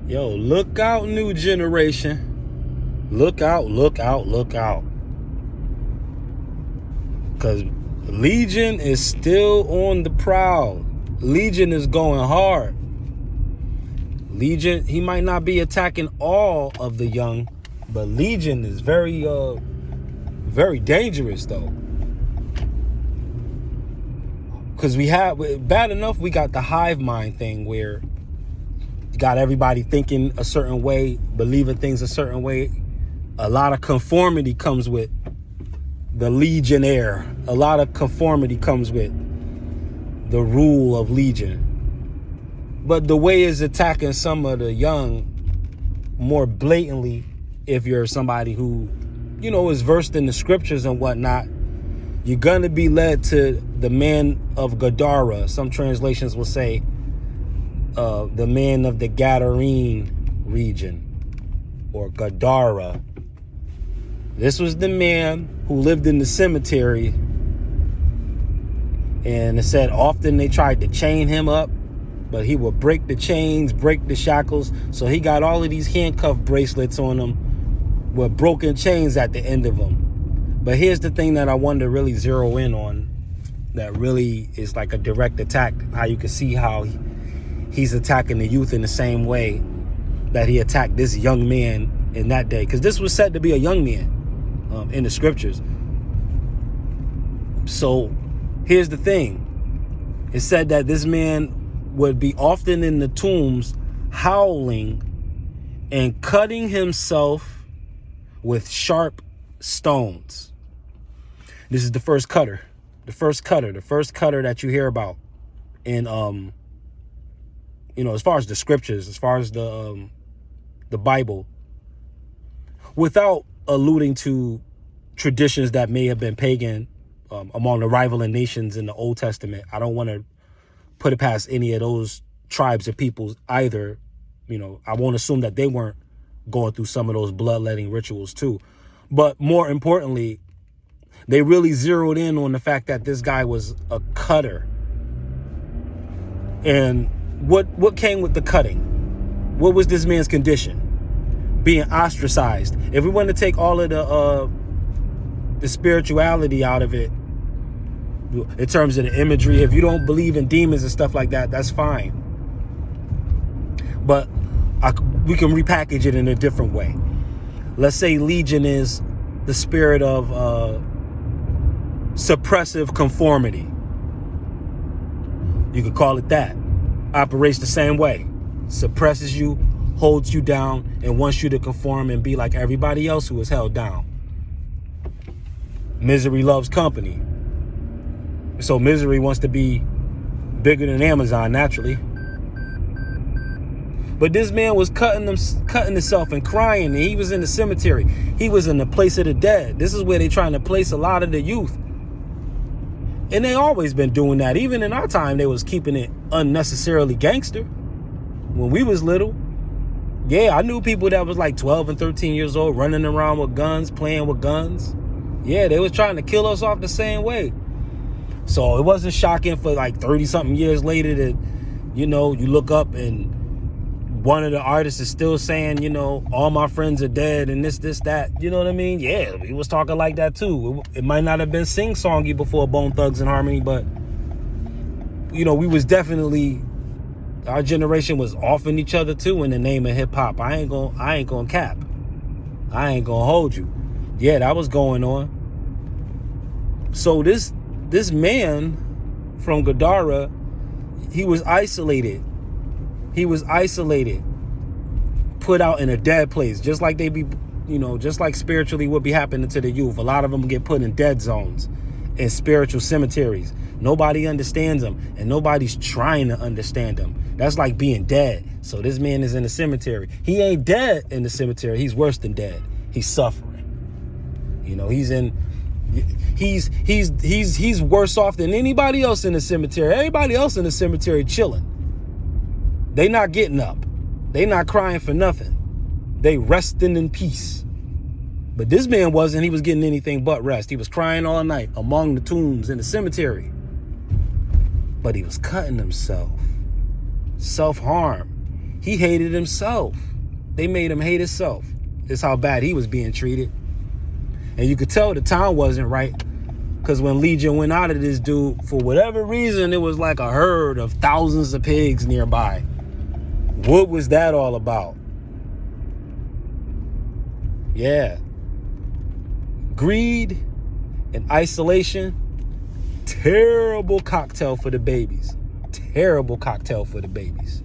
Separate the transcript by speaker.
Speaker 1: Yo, look out, new generation. Look out, look out, look out. Because Legion is still on the prowl. Legion is going hard. Legion, he might not be attacking all of the young, but Legion is very dangerous though. Because bad enough, we got the hive mind thing where you got everybody thinking a certain way, believing things a certain way. A lot of conformity comes with the Legionnaire. A lot of conformity comes with the rule of Legion. But the way is attacking some of the young more blatantly, if you're somebody who, is versed in the scriptures and whatnot, you're going to be led to the man of Gedara. Some translations will say the man of the Gadarene region, or Gedara. This was the man who lived in the cemetery, and it said often they tried to chain him up, but he would break the chains, break the shackles. So he got all of these handcuff bracelets on him with broken chains at the end of them. But here's the thing that I wanted to really zero in on, that really is like a direct attack. How you can see how he's attacking the youth in the same way that he attacked this young man in that day. Because this was said to be a young man in the scriptures. So here's the thing. It said that this man would be often in the tombs howling and cutting himself with sharp stones. This is the first cutter that you hear about in as far as the scriptures, as far as the Bible, without alluding to traditions that may have been pagan among the rivaling nations in the Old Testament. I don't want to put it past any of those tribes of peoples either. I won't assume that they weren't going through some of those bloodletting rituals too. But more importantly, they really zeroed in on the fact that this guy was a cutter. And what came with the cutting? What was this man's condition? Being ostracized. If we want to take all of the spirituality out of it, in terms of the imagery, if you don't believe in demons and stuff like that, that's fine. But we can repackage it in a different way. Let's say Legion is the spirit of suppressive conformity. You could call it that. Operates the same way. Suppresses you, holds you down, and wants you to conform and be like everybody else who is held down. Misery loves company. So misery wants to be bigger than Amazon, naturally. But this man was cutting himself and crying, and he was in the cemetery. He was in the place of the dead. This is where they're trying to place a lot of the youth. And they always been doing that. Even in our time, they was keeping it unnecessarily gangster. When we was little, yeah, I knew people that was like 12 and 13 years old running around with guns, playing with guns. Yeah, they was trying to kill us off the same way. So it wasn't shocking for like 30-something years later that, you look up and one of the artists is still saying, all my friends are dead and this, that. You know what I mean? Yeah, he was talking like that too. It might not have been sing-songy before Bone Thugs and Harmony, but, we was definitely, our generation was offing each other too in the name of hip-hop. I ain't gonna cap. I ain't gonna hold you. Yeah, that was going on. So this man from Gedara, he was isolated. Put out in a dead place, just like they be, just like spiritually what be happening to the youth. A lot of them get put in dead zones, in spiritual cemeteries. Nobody understands them, and nobody's trying to understand them. That's like being dead. So this man is in the cemetery. He ain't dead in the cemetery. He's worse than dead. He's suffering. He's worse off than anybody else in the cemetery. Everybody else in the cemetery chilling. They not getting up. They not crying for nothing. They resting in peace. But this man wasn't. He was getting anything but rest. He was crying all night among the tombs in the cemetery. But he was cutting himself. Self-harm. He hated himself. They made him hate himself. That's how bad he was being treated. And you could tell the time wasn't right, because when Legion went out of this dude, for whatever reason, it was like a herd of thousands of pigs nearby. What was that all about? Yeah. Greed and isolation. Terrible cocktail for the babies. Terrible cocktail for the babies.